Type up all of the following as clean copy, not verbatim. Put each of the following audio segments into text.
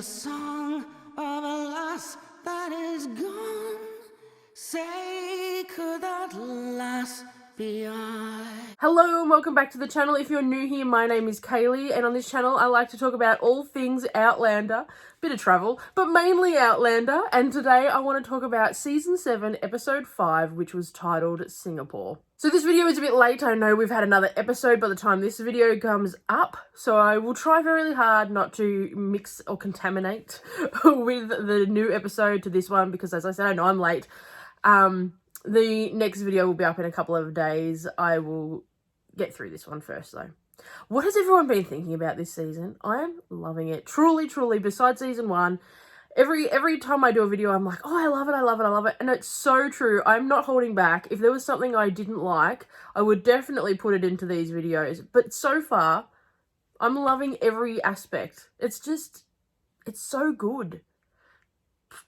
a song of a loss that is gone. Say, could that loss be I? Hello and welcome back to the channel. If you're new here, my name is Kaylee, and on this channel I like to talk about all things Outlander, bit of travel, but mainly Outlander, and today I want to talk about Season 7, Episode 5, which was titled Singapore. So this video is a bit late. I know we've had another episode by the time this video comes up, so I will try very hard not to mix or contaminate with the new episode to this one, because as I said, I know I'm late. The next video will be up in a couple of days. I will get through this one first though. What has everyone been thinking about this season? I am loving it. Truly, besides season 1, every time I do a video, I'm like, oh, I love it. And it's so true. I'm not holding back. If there was something I didn't like, I would definitely put it into these videos. But so far, I'm loving every aspect. It's so good.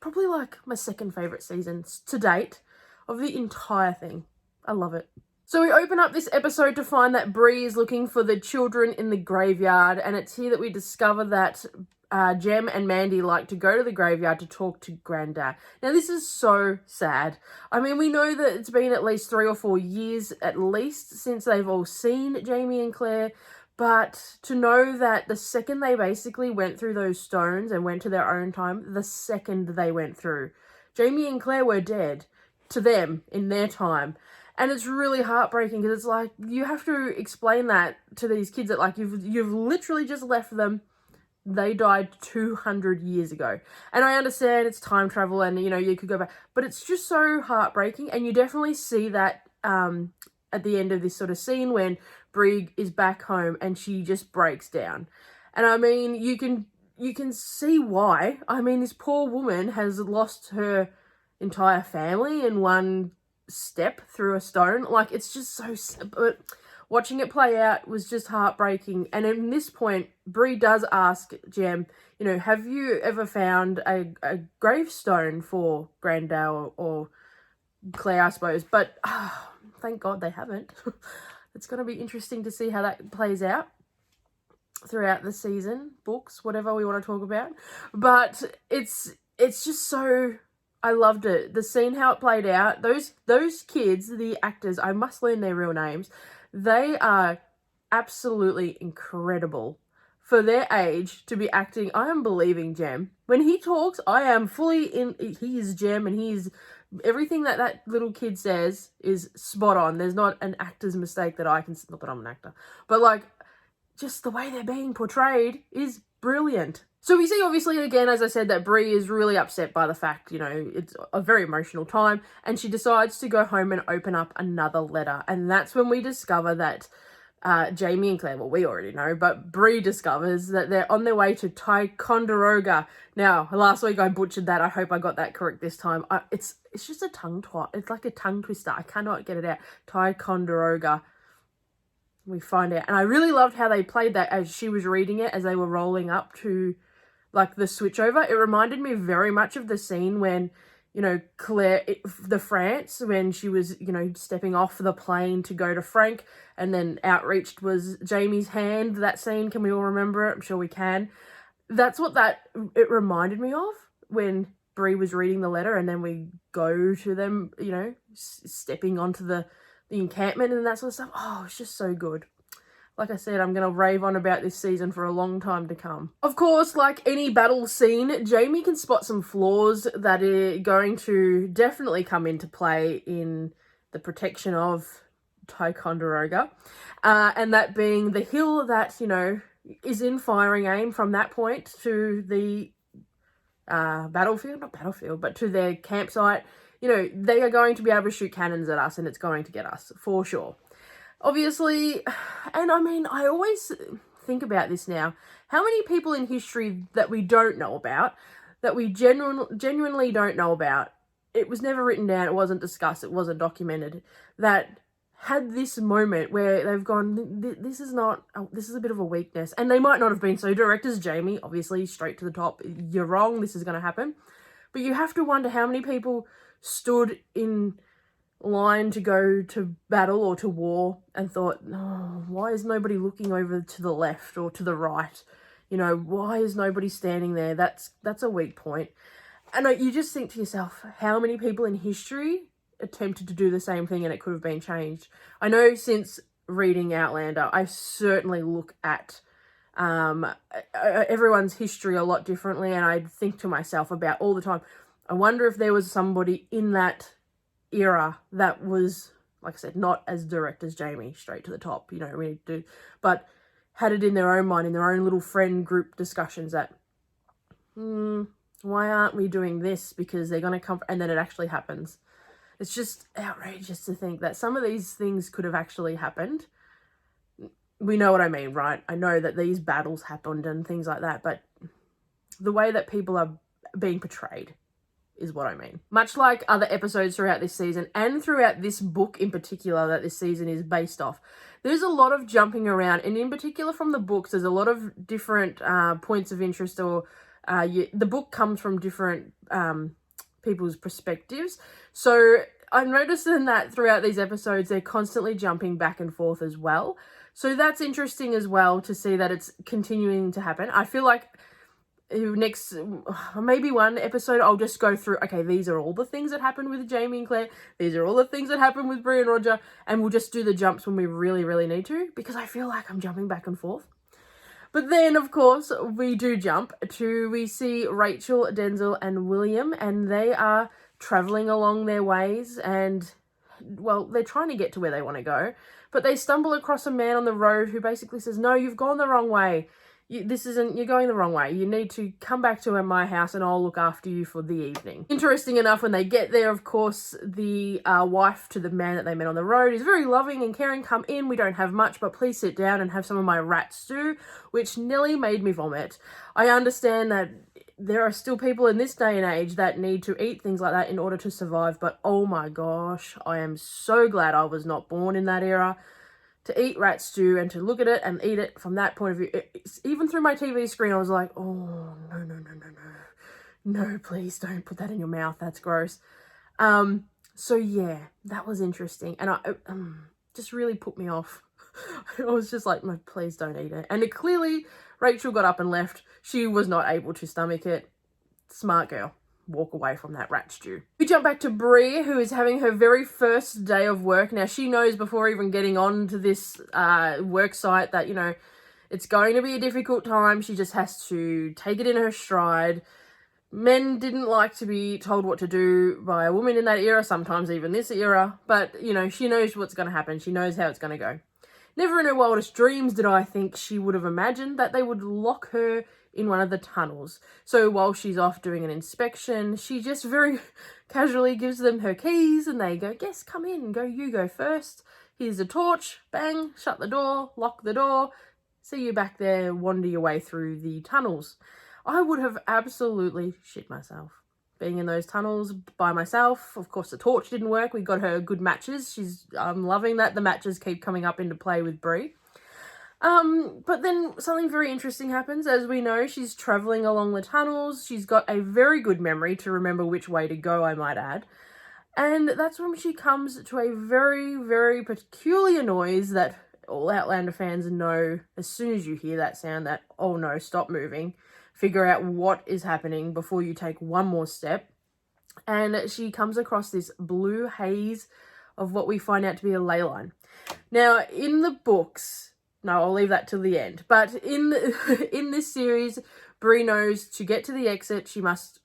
Probably like my second favourite season to date of the entire thing. I love it. So we open up this episode to find that Brie is looking for the children in the graveyard, and it's here that we discover that Jem and Mandy like to go to the graveyard to talk to Granddad. Now this is so sad. I mean, we know that it's been at least 3 or 4 years at least since they've all seen Jamie and Claire, but to know that the second they basically went through those stones and went to their own time, the second they went through, Jamie and Claire were dead to them in their time. And it's really heartbreaking because it's like, you have to explain that to these kids that like you've literally just left them. They died 200 years ago. And I understand it's time travel and, you know, you could go back, but it's just so heartbreaking. And you definitely see that at the end of this sort of scene when Brie is back home and she just breaks down. And I mean, you can see why. I mean, this poor woman has lost her entire family in one step through a stone. Like, it's just so, but watching it play out was just heartbreaking. And at this point, Brie does ask Jem, you know, have you ever found a gravestone for Granddad or Claire, I suppose? But thank God they haven't. It's going to be interesting to see how that plays out throughout the season, books, whatever we want to talk about. But it's just so, I loved it. The scene, how it played out. Those kids, the actors, I must learn their real names. They are absolutely incredible for their age to be acting. I am believing Jem. When he talks, I am fully in. He is Jem, and he is everything that little kid says is spot on. There's not an actor's mistake that I can. Not that I'm an actor, but like just the way they're being portrayed is brilliant. So we see, obviously, again, as I said, that Brie is really upset by the fact, you know, it's a very emotional time, and she decides to go home and open up another letter. And that's when we discover that Jamie and Claire, well, we already know, but Brie discovers that they're on their way to Ticonderoga. Now, last week I butchered that. I hope I got that correct this time. It's just a tongue twist. It's like a tongue twister. I cannot get it out. Ticonderoga. We find out. And I really loved how they played that as she was reading it, as they were rolling up to like the switchover. It reminded me very much of the scene when, you know, Claire, the France, when she was, you know, stepping off the plane to go to Frank, and then outreached was Jamie's hand. That scene, can we all remember it? I'm sure we can. That's what it reminded me of when Brie was reading the letter, and then we go to them, you know, stepping onto the encampment and that sort of stuff. Oh, it's just so good. Like I said, I'm going to rave on about this season for a long time to come. Of course, like any battle scene, Jamie can spot some flaws that are going to definitely come into play in the protection of Ticonderoga. And that being the hill that, you know, is in firing aim from that point to the battlefield, not battlefield, but to their campsite. You know, they are going to be able to shoot cannons at us, and it's going to get us, for sure. Obviously, and I mean, I always think about this now. How many people in history that we don't know about, that we genuinely don't know about, it was never written down, it wasn't discussed, it wasn't documented, that had this moment where they've gone, this is a bit of a weakness. And they might not have been so direct as Jamie, obviously, straight to the top. You're wrong, this is going to happen. But you have to wonder how many people stood in line to go to battle or to war and thought, oh, why is nobody looking over to the left or to the right? You know, why is nobody standing there? That's a weak point. And you just think to yourself, how many people in history attempted to do the same thing and it could have been changed? I know since reading Outlander, I certainly look at everyone's history a lot differently, and I think to myself about all the time, I wonder if there was somebody in that era that was, like I said, not as direct as Jamie, straight to the top, you know, we do, but had it in their own mind, in their own little friend group discussions that, why aren't we doing this? Because they're going to come, and then it actually happens. It's just outrageous to think that some of these things could have actually happened. We know what I mean, right? I know that these battles happened and things like that, but the way that people are being portrayed is what I mean. Much like other episodes throughout this season and throughout this book in particular that this season is based off, there's a lot of jumping around, and in particular from the books, there's a lot of different points of interest, or the book comes from different people's perspectives. So I'm noticing that throughout these episodes, they're constantly jumping back and forth as well. So that's interesting as well to see that it's continuing to happen. I feel like next, maybe one episode, I'll just go through, okay, these are all the things that happened with Jamie and Claire. These are all the things that happened with Brie and Roger. And we'll just do the jumps when we really, really need to, because I feel like I'm jumping back and forth. But then, of course, we do jump to, we see Rachel, Denzel, and William, and they are traveling along their ways, and, well, they're trying to get to where they want to go, but they stumble across a man on the road who basically says, no, you've gone the wrong way. You're going the wrong way. You need to come back to my house and I'll look after you for the evening. Interesting enough, when they get there, of course, the wife to the man that they met on the road is very loving and caring. Come in, we don't have much, but please sit down and have some of my rat stew, which nearly made me vomit. I understand that there are still people in this day and age that need to eat things like that in order to survive, but oh my gosh, I am so glad I was not born in that era. To eat rat stew and to look at it and eat it from that point of view, even through my TV screen, I was like, oh, no, please don't put that in your mouth. That's gross. So yeah, that was interesting. And I just really put me off. I was just like, no, please don't eat it. And clearly, Rachel got up and left. She was not able to stomach it. Smart girl. Walk away from that rat stew. We jump back to Brie, who is having her very first day of work. Now, she knows before even getting on to this work site that, you know, it's going to be a difficult time. She just has to take it in her stride. Men didn't like to be told what to do by a woman in that era, sometimes even this era. But, you know, she knows what's going to happen. She knows how it's going to go. Never in her wildest dreams did I think she would have imagined that they would lock her in one of the tunnels. So while she's off doing an inspection, she just very casually gives them her keys and they go, yes, come in, you go first. Here's a torch, bang, shut the door, lock the door, see you back there, wander your way through the tunnels. I would have absolutely shit myself being in those tunnels by myself. Of course, the torch didn't work. We got her good matches. I'm loving that the matches keep coming up into play with Brie. But then something very interesting happens. As we know, she's traveling along the tunnels. She's got a very good memory to remember which way to go, I might add. And that's when she comes to a very, very peculiar noise that all Outlander fans know as soon as you hear that sound that, oh no, stop moving. Figure out what is happening before you take one more step. And she comes across this blue haze of what we find out to be a ley line. Now, in the books, no, I'll leave that till the end. But in this series, Brie knows to get to the exit, she must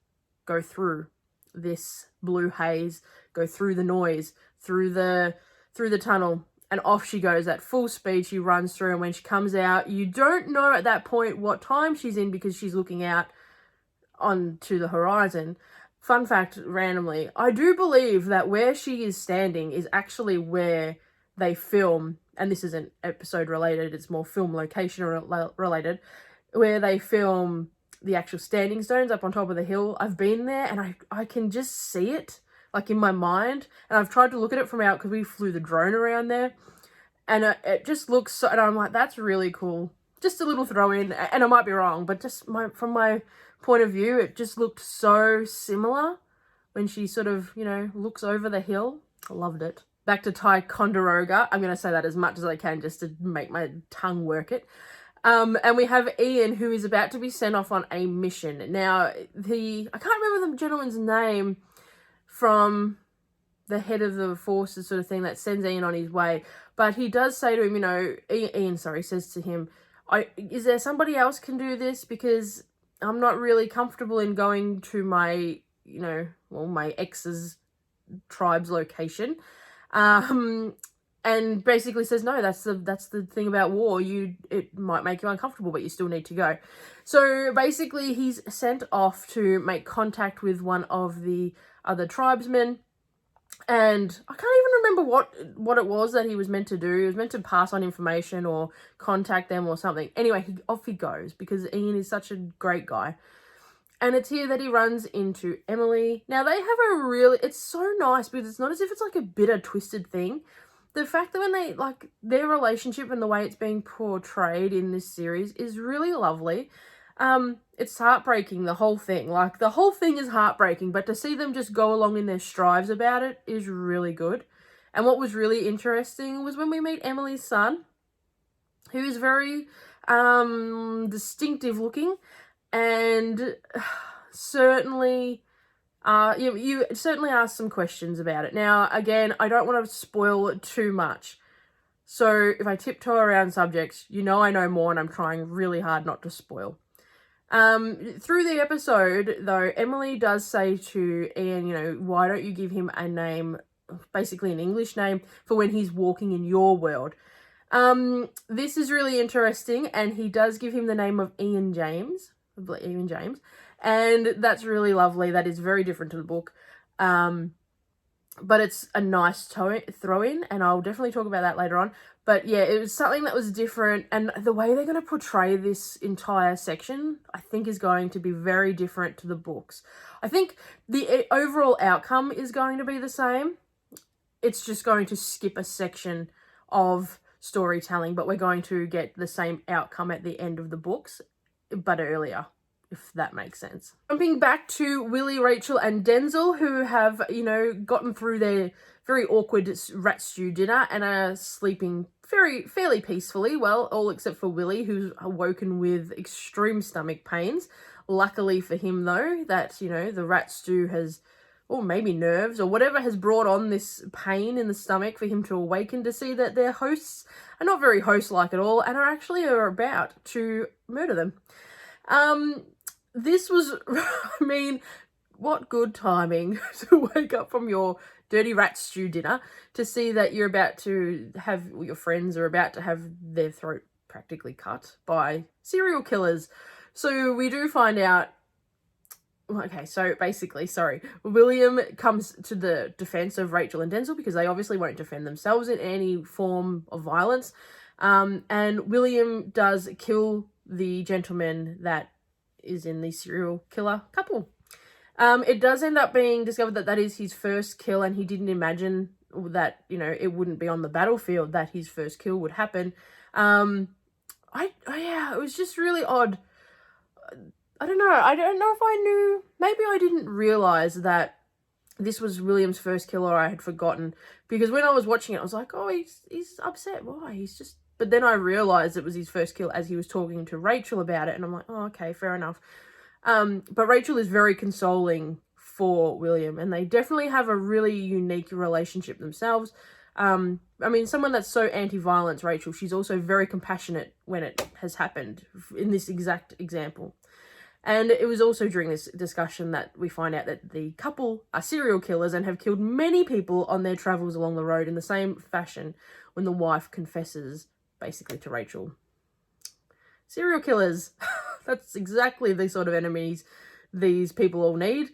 go through this blue haze, go through the noise, through the tunnel, and off she goes at full speed. She runs through, and when she comes out, you don't know at that point what time she's in because she's looking out onto the horizon. Fun fact, randomly, I do believe that where she is standing is actually where they film, and this isn't episode related, it's more film location related, where they film the actual standing stones up on top of the hill. I've been there and I can just see it, like in my mind, and I've tried to look at it from out because we flew the drone around there, and it just looks so, and I'm like, that's really cool. Just a little throw in, and I might be wrong, but just from my point of view, it just looked so similar when she sort of, you know, looks over the hill. I loved it. Back to Ticonderoga. I'm going to say that as much as I can just to make my tongue work it. And we have Ian, who is about to be sent off on a mission. Now, I can't remember the gentleman's name from the head of the forces sort of thing that sends Ian on his way. But he does say to him, you know, Ian says to him, is there somebody else can do this? Because I'm not really comfortable in going to my, you know, well, my ex's tribe's location. And basically says, no, that's the thing about war. It might make you uncomfortable, but you still need to go. So basically he's sent off to make contact with one of the other tribesmen. And I can't even remember what it was that he was meant to do. He was meant to pass on information or contact them or something. Anyway, off he goes because Ian is such a great guy. And it's here that he runs into Emily. Now, they have it's so nice because it's not as if it's like a bitter, twisted thing. The fact that when they, like, their relationship and the way it's being portrayed in this series is really lovely. It's heartbreaking, the whole thing. Like, the whole thing is heartbreaking, but to see them just go along in their strives about it is really good. And what was really interesting was when we meet Emily's son, who is very distinctive looking, and certainly you certainly asked some questions about it. Now, again, I don't want to spoil it too much. So if I tiptoe around subjects, you know I know more and I'm trying really hard not to spoil. Through the episode, though, Emily does say to Ian, you know, why don't you give him a name, basically an English name, for when he's walking in your world. This is really interesting, and he does give him the name of Ian James. And that's really lovely. That is very different to the book. But it's a nice throw in, and I'll definitely talk about that later on. But yeah, it was something that was different, and the way they're going to portray this entire section, I think, is going to be very different to the books. I think the overall outcome is going to be the same. It's just going to skip a section of storytelling, but we're going to get the same outcome at the end of the books, but earlier, if that makes sense. Jumping back to Willie, Rachel and Denzel, who have, you know, gotten through their very awkward rat stew dinner and are sleeping fairly peacefully. Well, all except for Willie, who's awoken with extreme stomach pains. Luckily for him, though, that, you know, the rat stew has, or maybe nerves or whatever, has brought on this pain in the stomach for him to awaken to see that their hosts are not very host-like at all and are about to murder them. This was, I mean, what good timing to wake up from your dirty rat stew dinner to see that you're about to have, your friends are about to have their throat practically cut by serial killers. So we do find out, okay, so basically, William comes to the defense of Rachel and Denzel because they obviously won't defend themselves in any form of violence. And William does kill the gentleman that is in the serial killer couple. It does end up being discovered that that is his first kill, and he didn't imagine that, you know, it wouldn't be on the battlefield that his first kill would happen. Yeah, it was just really odd. I don't know if I knew, maybe I didn't realize that this was William's first kill, or I had forgotten, because when I was watching it I was like, oh, he's upset, why? But then I realized it was his first kill as he was talking to Rachel about it, and I'm like, oh, okay, fair enough. But Rachel is very consoling for William, and they definitely have a really unique relationship themselves. I mean, someone that's so anti-violence, Rachel, she's also very compassionate when it has happened in this exact example. And it was also during this discussion that we find out that the couple are serial killers and have killed many people on their travels along the road in the same fashion when the wife confesses basically to Rachel. Serial killers. That's exactly the sort of enemies these people all need.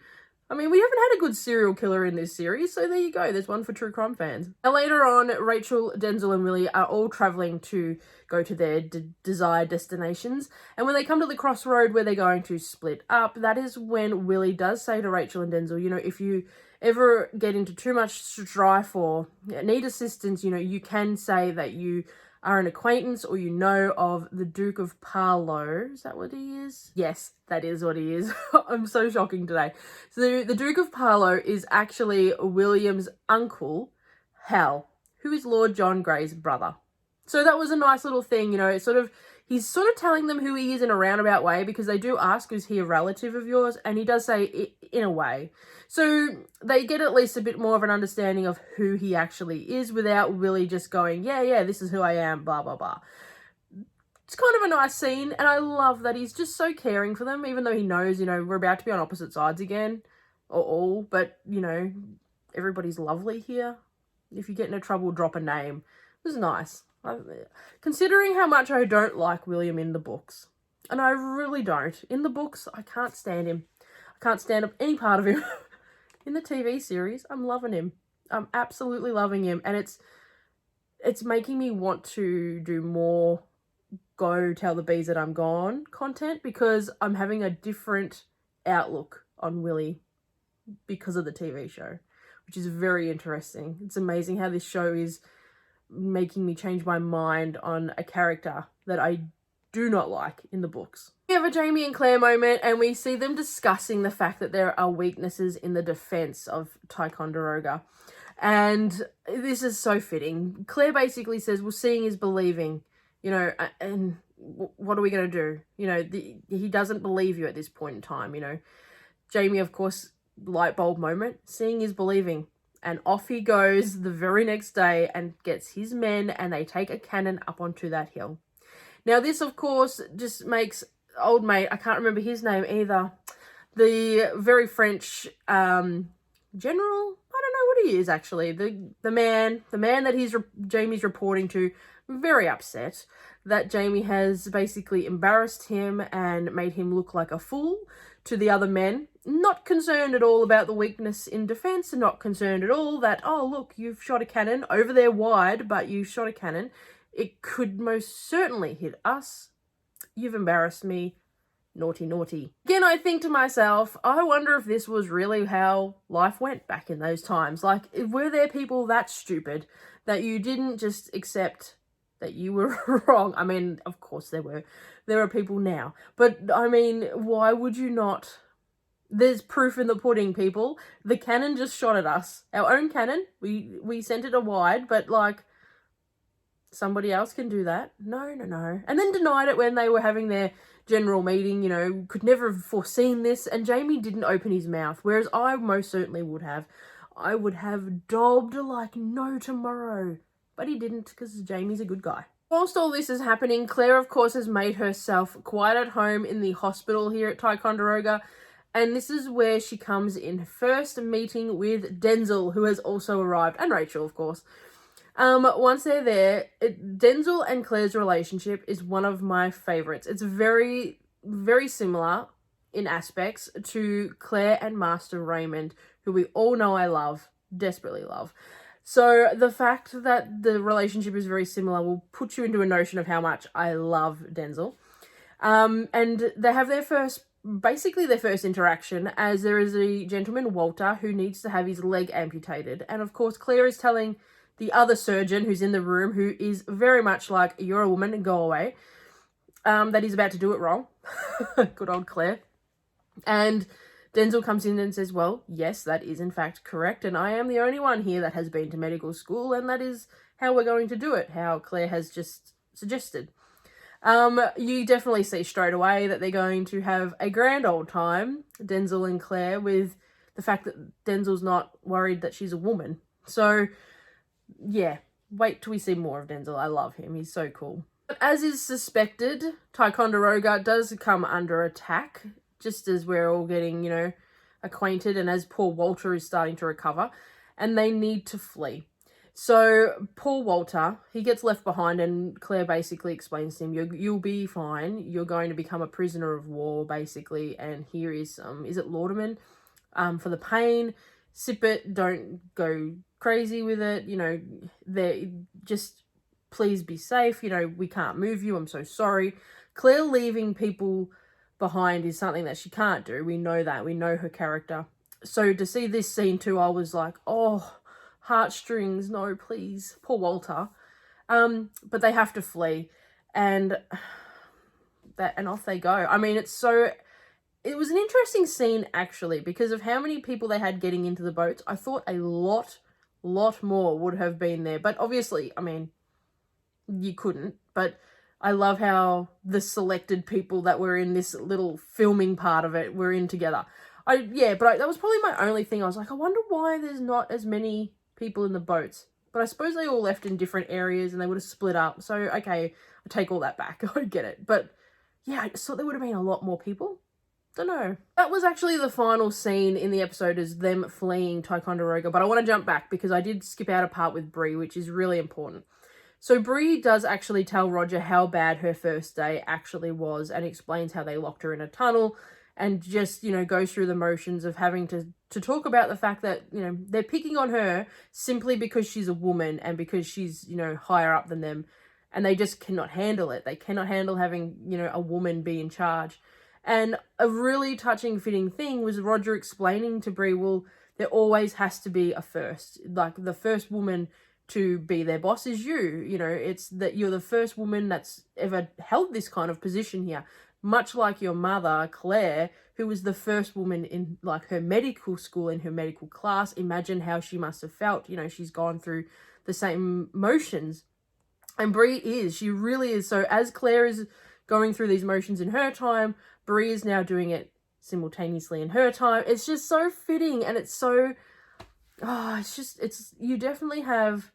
I mean, we haven't had a good serial killer in this series, so there you go. There's one for true crime fans. Now, later on, Rachel, Denzel and Willie are all travelling to go to their desired destinations. And when they come to the crossroad where they're going to split up, that is when Willie does say to Rachel and Denzel, you know, if you ever get into too much strife or need assistance, you know, you can say that you are an acquaintance or you know of the Duke of Parlow. Is that what he is? Yes, that is what he is. I'm so shocking today. So the Duke of Parlow is actually William's uncle, Hal, who is Lord John Grey's brother. So that was a nice little thing, you know, it sort of he's sort of telling them who he is in a roundabout way, because they do ask, is he a relative of yours? And he does say in a way. So they get at least a bit more of an understanding of who he actually is without Willie just going, yeah, this is who I am, blah, blah, blah. It's kind of a nice scene, and I love that he's just so caring for them, even though he knows, we're about to be on opposite sides again, or all, but, everybody's lovely here. If you get into trouble, drop a name. It was nice. Considering how much I don't like William in the books, and I really don't. In the books, I can't stand him. I can't stand up any part of him. In the TV series, I'm loving him. I'm absolutely loving him, and it's making me want to do more go tell the bees that I'm gone content, because I'm having a different outlook on Willie because of the TV show, which is very interesting. It's amazing how this show is making me change my mind on a character that I do not like in the books. We have a Jamie and Claire moment, and we see them discussing the fact that there are weaknesses in the defense of Ticonderoga. And this is so fitting. Claire basically says, well, seeing is believing, and what are we going to do? He doesn't believe you at this point in time, Jamie, of course, light bulb moment, seeing is believing. And off he goes the very next day and gets his men, and they take a cannon up onto that hill. Now, this, of course, just makes old mate, I can't remember his name either, the very French general, I don't know what he is actually, the man that Jamie's reporting to, very upset that Jamie has basically embarrassed him and made him look like a fool to the other men. Not concerned at all about the weakness in defense, and not concerned at all that, oh, look, you've shot a cannon over there wide, but you shot a cannon. It could most certainly hit us. You've embarrassed me. Naughty, naughty. Again, I think to myself, I wonder if this was really how life went back in those times. Like, were there people that stupid that you didn't just accept that you were wrong? I mean, of course there were. There are people now. But, I mean, why would you not? There's proof in the pudding, people. The cannon just shot at us. Our own cannon. We sent it a wide, but, like, somebody else can do that. No. And then denied it when they were having their general meeting, could never have foreseen this. And Jamie didn't open his mouth, whereas I most certainly would have. I would have dobbed like no tomorrow. But he didn't, because Jamie's a good guy. Whilst all this is happening, Claire, of course, has made herself quite at home in the hospital here at Ticonderoga. And this is where she comes in first meeting with Denzel, who has also arrived, and Rachel, of course. Once they're there, Denzel and Claire's relationship is one of my favourites. It's very, very similar in aspects to Claire and Master Raymond, who we all know I love, desperately love. So the fact that the relationship is very similar will put you into a notion of how much I love Denzel. And they have their first interaction, as there is a gentleman, Walter, who needs to have his leg amputated. And of course, Claire is telling the other surgeon who's in the room, who is very much like, you're a woman and go away, that he's about to do it wrong. Good old Claire. And Denzel comes in and says, well, yes, that is in fact correct, and I am the only one here that has been to medical school, and that is how we're going to do it, how Claire has just suggested. You definitely see straight away that they're going to have a grand old time, Denzel and Claire, with the fact that Denzel's not worried that she's a woman. So, yeah, wait till we see more of Denzel. I love him. He's so cool. But as is suspected, Ticonderoga does come under attack, just as we're all getting, acquainted, and as poor Walter is starting to recover, and they need to flee. So poor Walter, he gets left behind, and Claire basically explains to him, you'll be fine. You're going to become a prisoner of war, basically, and here is is it laudanum for the pain? Sip it, don't go crazy with it. Just please be safe. We can't move you. I'm so sorry. Claire leaving people behind is something that she can't do. We know that. We know her character. So to see this scene too, I was like, oh, heartstrings, no, please. Poor Walter. But they have to flee. And off they go. I mean, it was an interesting scene, actually, because of how many people they had getting into the boats. I thought a lot more would have been there. But obviously, I mean, you couldn't. But I love how the selected people that were in this little filming part of it were in together. That was probably my only thing. I was like, I wonder why there's not as many people in the boats. But I suppose they all left in different areas and they would have split up. So, okay, I take all that back. I get it. But yeah, I just thought there would have been a lot more people. Don't know. That was actually the final scene in the episode, is them fleeing Ticonderoga. But I want to jump back because I did skip out a part with Brie, which is really important. So Brie does actually tell Roger how bad her first day actually was and explains how they locked her in a tunnel and just, goes through the motions of having to talk about the fact that, they're picking on her simply because she's a woman and because she's, higher up than them, and they just cannot handle it. They cannot handle having, a woman be in charge. And a really touching, fitting thing was Roger explaining to Brie, well, there always has to be a first. Like, the first woman to be their boss is you. It's that you're the first woman that's ever held this kind of position here. Much like your mother, Claire, who was the first woman in, like, her medical school, in her medical class. Imagine how she must have felt. She's gone through the same motions. And Brie she really is. So as Claire is going through these motions in her time, Brie is now doing it simultaneously in her time. It's just so fitting, and it's so... you definitely have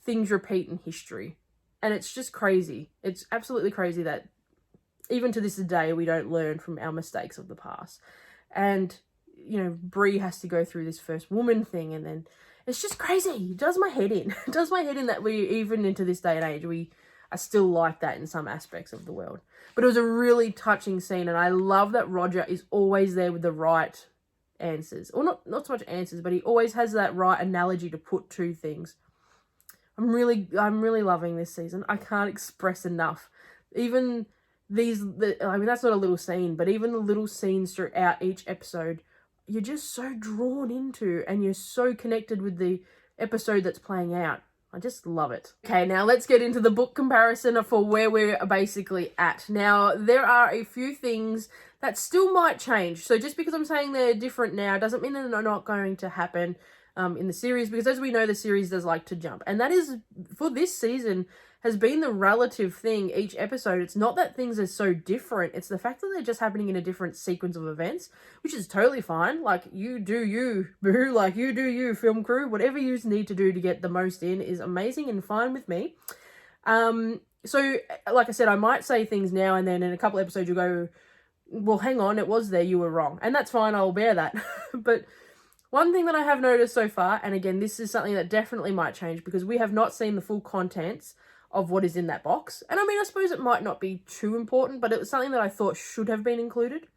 things repeat in history, and it's just crazy. It's absolutely crazy that even to this day we don't learn from our mistakes of the past. And Brie has to go through this first woman thing, and then it's just crazy. It does my head in. It does my head in that we, even into this day and age, we are still like that in some aspects of the world. But it was a really touching scene, and I love that Roger is always there with the right answers, or not so much answers, but he always has that right analogy to put to things. I'm really loving this season. I can't express enough. Even that's not a little scene, but even the little scenes throughout each episode, you're just so drawn into, and you're so connected with the episode that's playing out. I just love it. Okay, now let's get into the book comparison for where we're basically at. Now, there are a few things that still might change. So just because I'm saying they're different now doesn't mean they're not going to happen in the series, because as we know, the series does like to jump. And that is, for this season, has been the relative thing each episode. It's not that things are so different. It's the fact that they're just happening in a different sequence of events, which is totally fine. Like, you do you, boo. Like, you do you, film crew. Whatever you need to do to get the most in is amazing and fine with me. So, like I said, I might say things now and then in a couple episodes you'll go, well, hang on, it was there, you were wrong. And that's fine, I'll bear that. But one thing that I have noticed so far, and again, this is something that definitely might change because we have not seen the full contents of what is in that box. And I suppose it might not be too important, but it was something that I thought should have been included.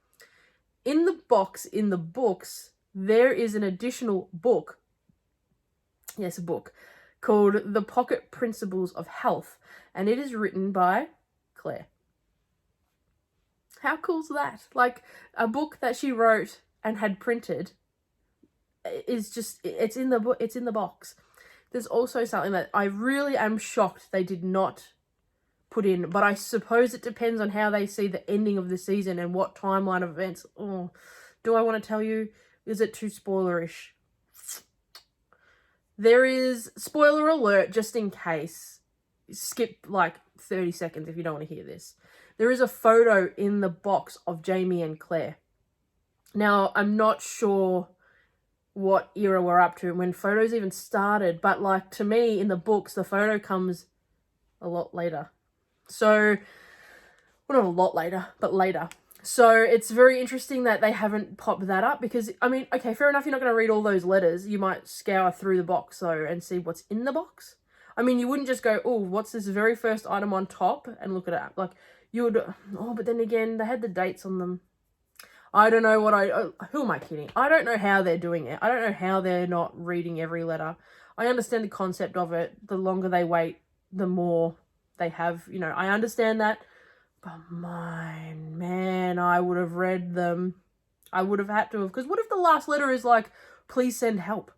In the box, in the books, there is an additional book. Yes, a book called The Pocket Principles of Health. And it is written by Claire. How cool is that? Like, a book that she wrote and had printed is just, it's in the box. There's also something that I really am shocked they did not put in, but I suppose it depends on how they see the ending of the season and what timeline of events. Oh, do I want to tell you? Is it too spoilerish? There is, spoiler alert, just in case, skip like 30 seconds if you don't want to hear this. There is a photo in the box of Jamie and Claire. Now, I'm not sure what era we're up to when photos even started, but like, to me in the books the photo comes a lot later. So, well, not a lot later, but later. So it's very interesting that they haven't popped that up, because okay, fair enough, you're not going to read all those letters. You might scour through the box though and see what's in the box. You wouldn't just go, oh, what's this very first item on top, and look at it. Like, you would, but then again, they had the dates on them. I don't know who am I kidding? I don't know how they're doing it. I don't know how they're not reading every letter. I understand the concept of it. The longer they wait, the more they have, I understand that. But man, I would have read them. I would have had to have, because what if the last letter is like, please send help.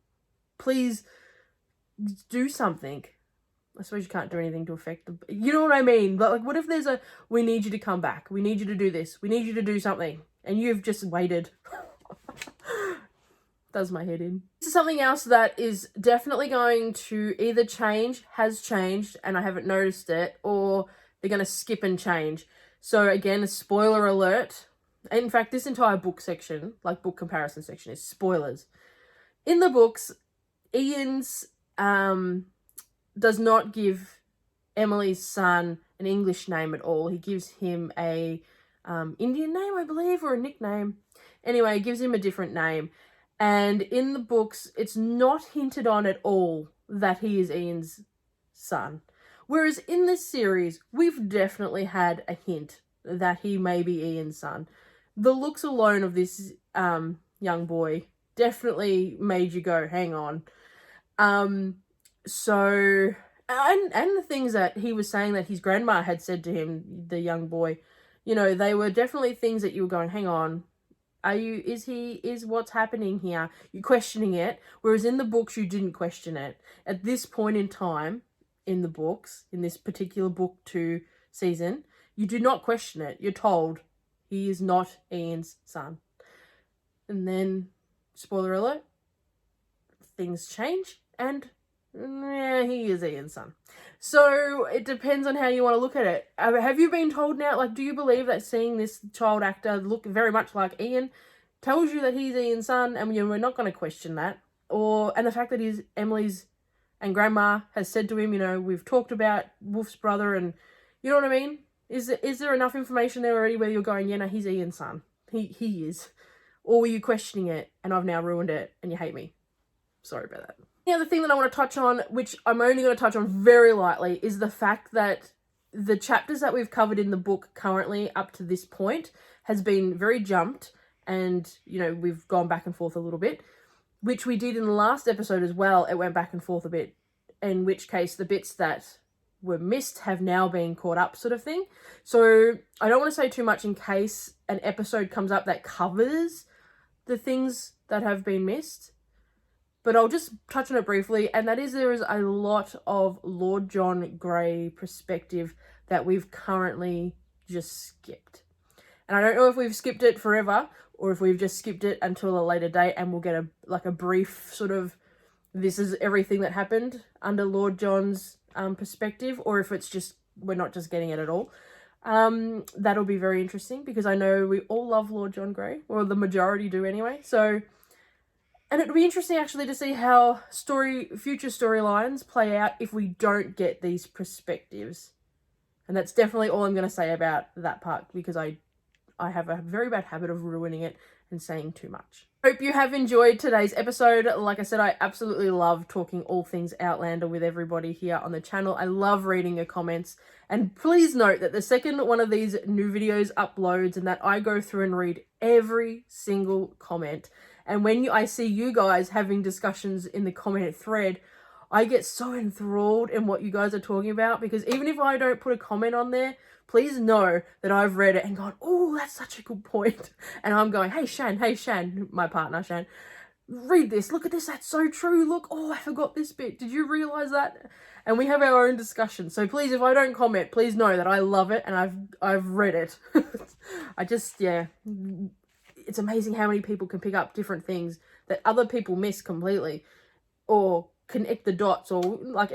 Please do something. I suppose you can't do anything to affect the, you know what I mean? But like, what if there's we need you to come back. We need you to do this. We need you to do something. And you've just waited. Does my head in. This is something else that is definitely going to either change, has changed, and I haven't noticed it, or they're going to skip and change. So again, spoiler alert. In fact, this entire book section, like book comparison section, is spoilers. In the books, Ian's does not give Emily's son an English name at all. He gives him a Indian name, I believe, or a nickname. Anyway, he gives him a different name. And in the books, it's not hinted on at all that he is Ian's son. Whereas in this series, we've definitely had a hint that he may be Ian's son. The looks alone of this young boy definitely made you go, hang on. So, and the things that he was saying that his grandma had said to him, the young boy, you know, they were definitely things that you were going, hang on, is what's happening here? You're questioning it, whereas in the books you didn't question it. At this point in time, in the books, in this particular book 2 season, you do not question it. You're told he is not Ian's son. And then, spoiler alert, things change and he is Ian's son. So it depends on how you want to look at it. Have you been told now, like, do you believe that seeing this child actor look very much like Ian tells you that he's Ian's son and we're not going to question that? And the fact that he's Emily's and grandma has said to him, you know, we've talked about Wolf's brother and, you know what I mean? Is there enough information there already where you're going, yeah, no, he's Ian's son. He is. Or were you questioning it and I've now ruined it and you hate me? Sorry about that. The other thing that I want to touch on, which I'm only going to touch on very lightly, is the fact that the chapters that we've covered in the book currently up to this point has been very jumped and, you know, we've gone back and forth a little bit, which we did in the last episode as well. It went back and forth a bit, in which case the bits that were missed have now been caught up, sort of thing. So I don't want to say too much in case an episode comes up that covers the things that have been missed. But I'll just touch on it briefly, and that is there is a lot of Lord John Grey perspective that we've currently just skipped. And I don't know if we've skipped it forever, or if we've just skipped it until a later date and we'll get a brief sort of, this is everything that happened under Lord John's perspective, or if it's just, we're not just getting it at all. That'll be very interesting, because I know we all love Lord John Grey, or the majority do anyway, so... And it'll be interesting actually to see how future storylines play out if we don't get these perspectives. And that's definitely all I'm going to say about that part, because I have a very bad habit of ruining it and saying too much. Hope you have enjoyed today's episode. Like I said, I absolutely love talking all things Outlander with everybody here on the channel. I love reading your comments. And please note that the second one of these new videos uploads and that I go through and read every single comment. And when I see you guys having discussions in the comment thread, I get so enthralled in what you guys are talking about, because even if I don't put a comment on there, please know that I've read it and gone, oh, that's such a good point. And I'm going, hey, Shan, my partner, Shan, read this. Look at this. That's so true. Look, oh, I forgot this bit. Did you realize that? And we have our own discussion. So please, if I don't comment, please know that I love it and I've read it. I just, yeah... It's amazing how many people can pick up different things that other people miss completely, or connect the dots, or like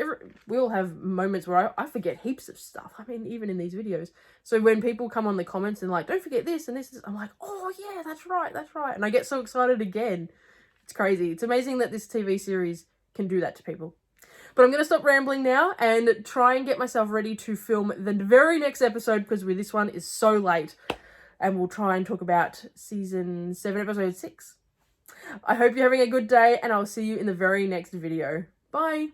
we all have moments where I forget heaps of stuff. I mean, even in these videos. So when people come on the comments and like, don't forget this and this, I'm like, oh yeah, that's right. And I get so excited again. It's crazy. It's amazing that this TV series can do that to people. But I'm going to stop rambling now and try and get myself ready to film the very next episode, because with this one is so late. And we'll try and talk about season 7, episode 6. I hope you're having a good day, and I'll see you in the very next video. Bye!